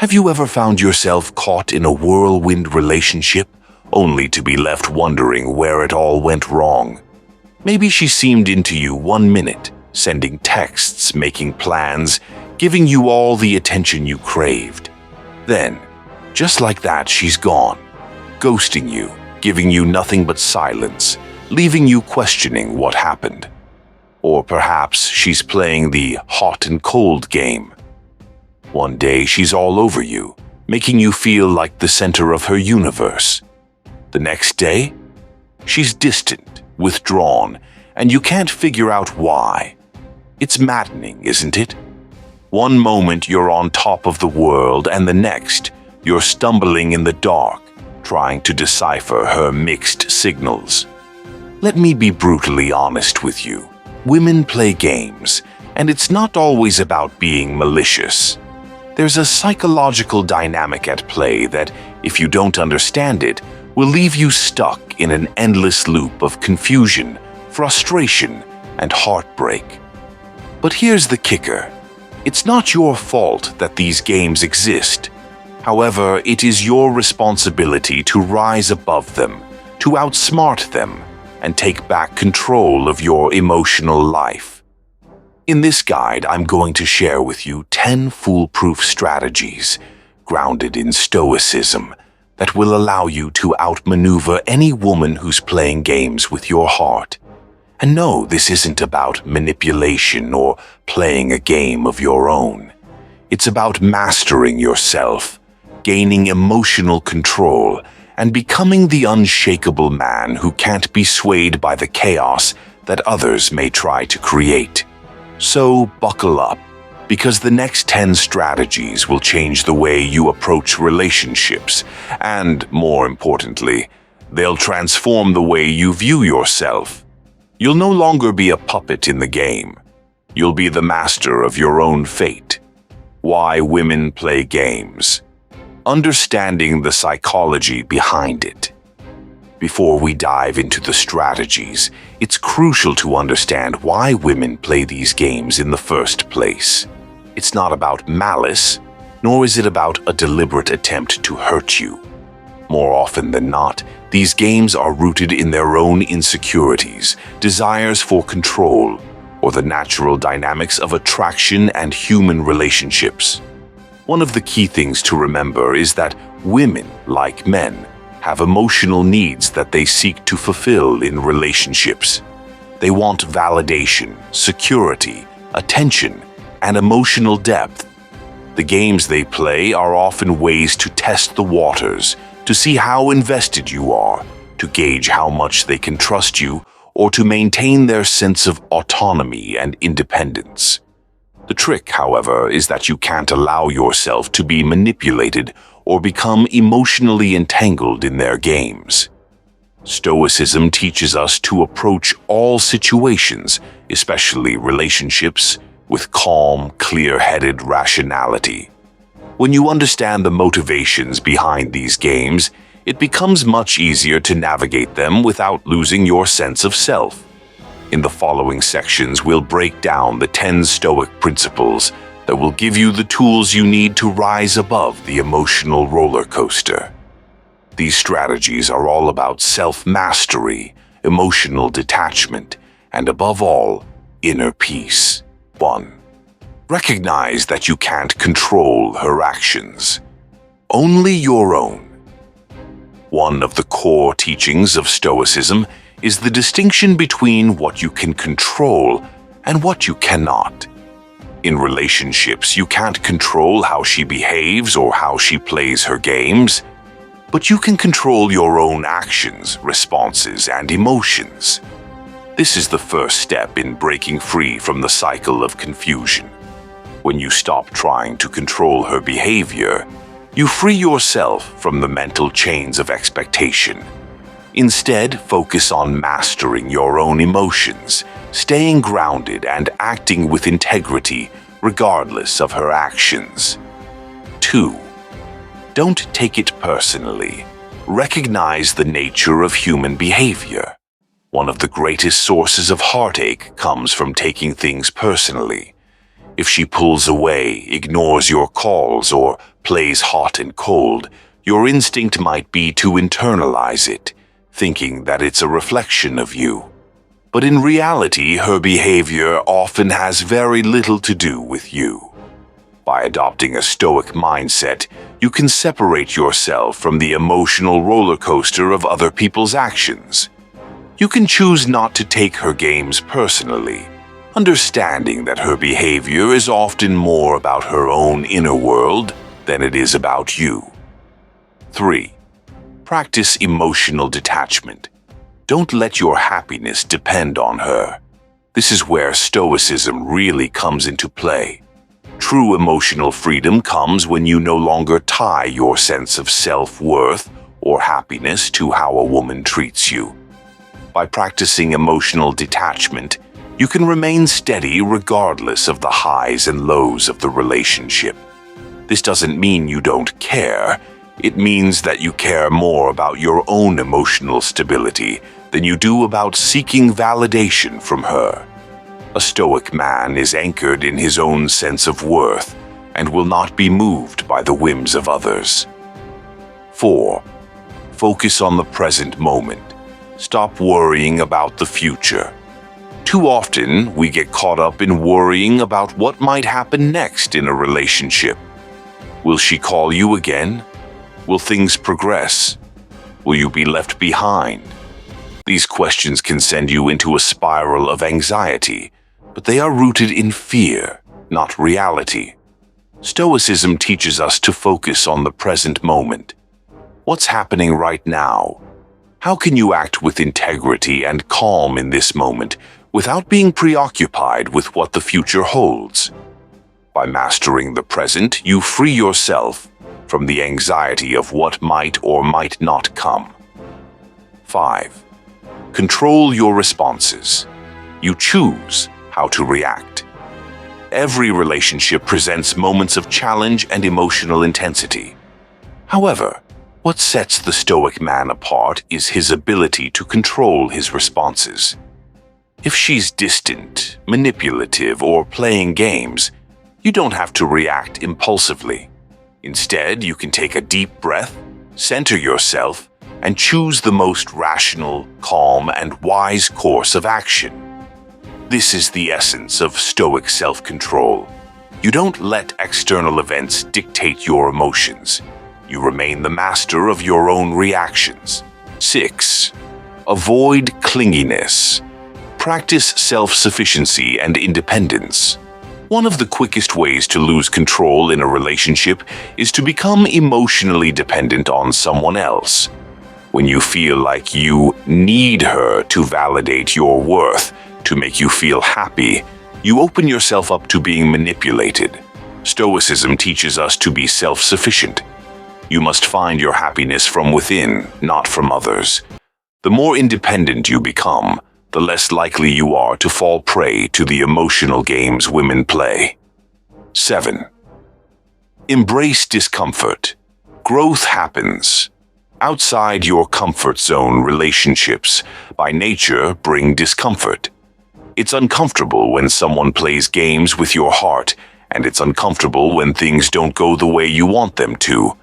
Have you ever found yourself caught in a whirlwind relationship, only to be left wondering where it all went wrong? Maybe she seemed into you 1 minute, sending texts, making plans, giving you all the attention you craved. Then, just like that, she's gone, ghosting you, giving you nothing but silence, leaving you questioning what happened. Or perhaps she's playing the hot and cold game. One day she's all over you, making you feel like the center of her universe. The next day, she's distant, withdrawn, and you can't figure out why. It's maddening, isn't it? One moment you're on top of the world, and the next, you're stumbling in the dark, trying to decipher her mixed signals. Let me be brutally honest with you. Women play games, and it's not always about being malicious. There's a psychological dynamic at play that, if you don't understand it, will leave you stuck in an endless loop of confusion, frustration, and heartbreak. But here's the kicker. It's not your fault that these games exist. However, it is your responsibility to rise above them, to outsmart them, and take back control of your emotional life. In this guide, I'm going to share with you 10 foolproof strategies, grounded in stoicism, that will allow you to outmaneuver any woman who's playing games with your heart. And no, this isn't about manipulation or playing a game of your own. It's about mastering yourself, gaining emotional control, and becoming the unshakable man who can't be swayed by the chaos that others may try to create. So buckle up, because the next 10 strategies will change the way you approach relationships, and, more importantly, they'll transform the way you view yourself. You'll no longer be a puppet in the game. You'll be the master of your own fate. Why women play games. Understanding the psychology behind it. Before we dive into the strategies, it's crucial to understand why women play these games in the first place. It's not about malice, nor is it about a deliberate attempt to hurt you. More often than not, these games are rooted in their own insecurities, desires for control, or the natural dynamics of attraction and human relationships. One of the key things to remember is that women, like men, have emotional needs that they seek to fulfill in relationships. They want validation, security, attention, and emotional depth. The games they play are often ways to test the waters, to see how invested you are, to gauge how much they can trust you, or to maintain their sense of autonomy and independence. The trick, however, is that you can't allow yourself to be manipulated or become emotionally entangled in their games. Stoicism teaches us to approach all situations, especially relationships, with calm, clear-headed rationality. When you understand the motivations behind these games, it becomes much easier to navigate them without losing your sense of self. In the following sections, we'll break down the 10 Stoic principles that will give you the tools you need to rise above the emotional roller coaster. These strategies are all about self-mastery, emotional detachment, and above all, inner peace. 1. Recognize that you can't control her actions. Only your own. One of the core teachings of Stoicism is the distinction between what you can control and what you cannot. In relationships, you can't control how she behaves or how she plays her games, but you can control your own actions, responses, and emotions. This is the first step in breaking free from the cycle of confusion. When you stop trying to control her behavior, you free yourself from the mental chains of expectation. Instead, focus on mastering your own emotions, staying grounded and acting with integrity regardless of her actions. 2. Don't take it personally. Recognize the nature of human behavior. One of the greatest sources of heartache comes from taking things personally. If she pulls away, ignores your calls, or plays hot and cold, your instinct might be to internalize it, thinking that it's a reflection of you. But in reality, her behavior often has very little to do with you. By adopting a stoic mindset, you can separate yourself from the emotional roller coaster of other people's actions. You can choose not to take her games personally, understanding that her behavior is often more about her own inner world than it is about you. 3. Practice emotional detachment. Don't let your happiness depend on her. This is where stoicism really comes into play. True emotional freedom comes when you no longer tie your sense of self-worth or happiness to how a woman treats you. By practicing emotional detachment, you can remain steady regardless of the highs and lows of the relationship. This doesn't mean you don't care. It means that you care more about your own emotional stability than you do about seeking validation from her. A stoic man is anchored in his own sense of worth and will not be moved by the whims of others. 4. Focus on the present moment. Stop worrying about the future. Too often, we get caught up in worrying about what might happen next in a relationship. Will she call you again? Will things progress? Will you be left behind? These questions can send you into a spiral of anxiety, but they are rooted in fear, not reality. Stoicism teaches us to focus on the present moment. What's happening right now? How can you act with integrity and calm in this moment without being preoccupied with what the future holds? By mastering the present, you free yourself from the anxiety of what might or might not come. 5. Control your responses. You choose how to react. Every relationship presents moments of challenge and emotional intensity. However, what sets the stoic man apart is his ability to control his responses. If she's distant, manipulative, or playing games, you don't have to react impulsively. Instead, you can take a deep breath, center yourself, and choose the most rational, calm, and wise course of action. This is the essence of stoic self-control. You don't let external events dictate your emotions. You remain the master of your own reactions. 6. Avoid clinginess. Practice self-sufficiency and independence. One of the quickest ways to lose control in a relationship is to become emotionally dependent on someone else. When you feel like you need her to validate your worth, to make you feel happy, you open yourself up to being manipulated. Stoicism teaches us to be self-sufficient. You must find your happiness from within, not from others. The more independent you become, the less likely you are to fall prey to the emotional games women play. 7. Embrace discomfort. Growth happens. Outside your comfort zone, relationships, by nature, bring discomfort. It's uncomfortable when someone plays games with your heart, and it's uncomfortable when things don't go the way you want them to.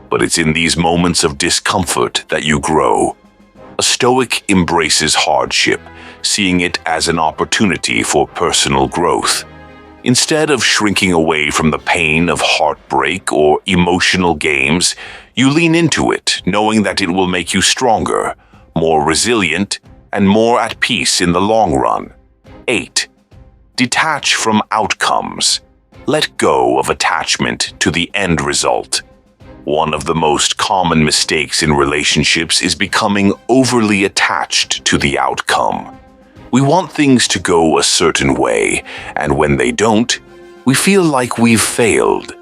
But it's in these moments of discomfort that you grow. A Stoic embraces hardship, seeing it as an opportunity for personal growth. Instead of shrinking away from the pain of heartbreak or emotional games, you lean into it, knowing that it will make you stronger, more resilient, and more at peace in the long run. 8. Detach from outcomes. Let go of attachment to the end result. One of the most common mistakes in relationships is becoming overly attached to the outcome. We want things to go a certain way, and when they don't, we feel like we've failed.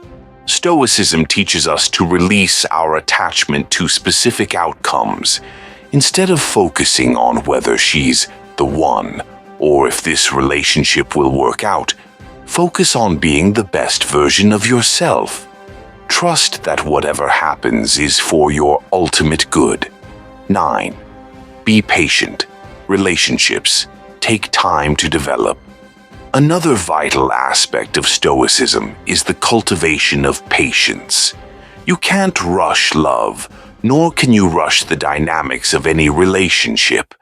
Stoicism teaches us to release our attachment to specific outcomes, instead of focusing on whether she's the one or if this relationship will work out. Focus on being the best version of yourself. Trust that whatever happens is for your ultimate good. 9. Be patient. Relationships take time to develop. Another vital aspect of Stoicism is the cultivation of patience. You can't rush love, nor can you rush the dynamics of any relationship.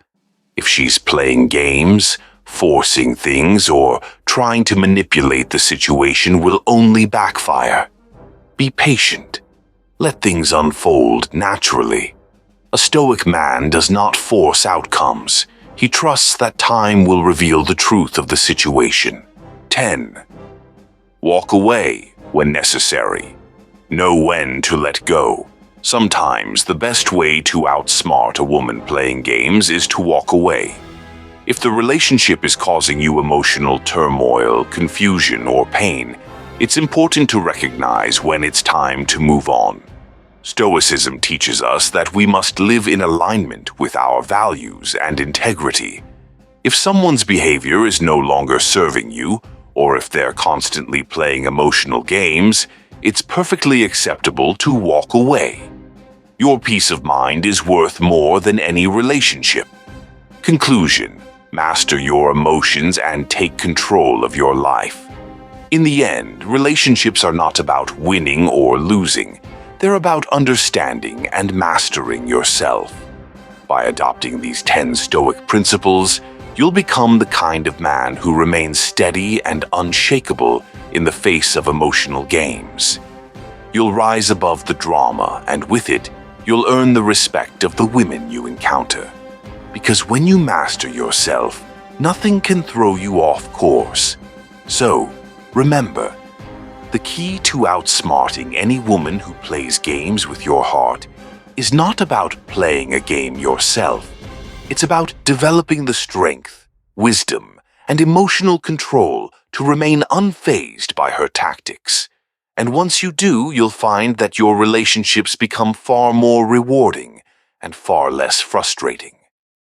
If she's playing games, forcing things, or trying to manipulate the situation will only backfire. Be patient. Let things unfold naturally. A stoic man does not force outcomes. He trusts that time will reveal the truth of the situation. 10. Walk away when necessary. Know when to let go. Sometimes the best way to outsmart a woman playing games is to walk away. If the relationship is causing you emotional turmoil, confusion, or pain, it's important to recognize when it's time to move on. Stoicism teaches us that we must live in alignment with our values and integrity. If someone's behavior is no longer serving you, or if they're constantly playing emotional games, it's perfectly acceptable to walk away. Your peace of mind is worth more than any relationship. Conclusion: master your emotions and take control of your life. In the end, relationships are not about winning or losing. They're about understanding and mastering yourself. By adopting these 10 Stoic principles, you'll become the kind of man who remains steady and unshakable in the face of emotional games. You'll rise above the drama, and with it, you'll earn the respect of the women you encounter. Because when you master yourself, nothing can throw you off course. So, remember, the key to outsmarting any woman who plays games with your heart is not about playing a game yourself. It's about developing the strength, wisdom, and emotional control to remain unfazed by her tactics. And once you do, you'll find that your relationships become far more rewarding and far less frustrating.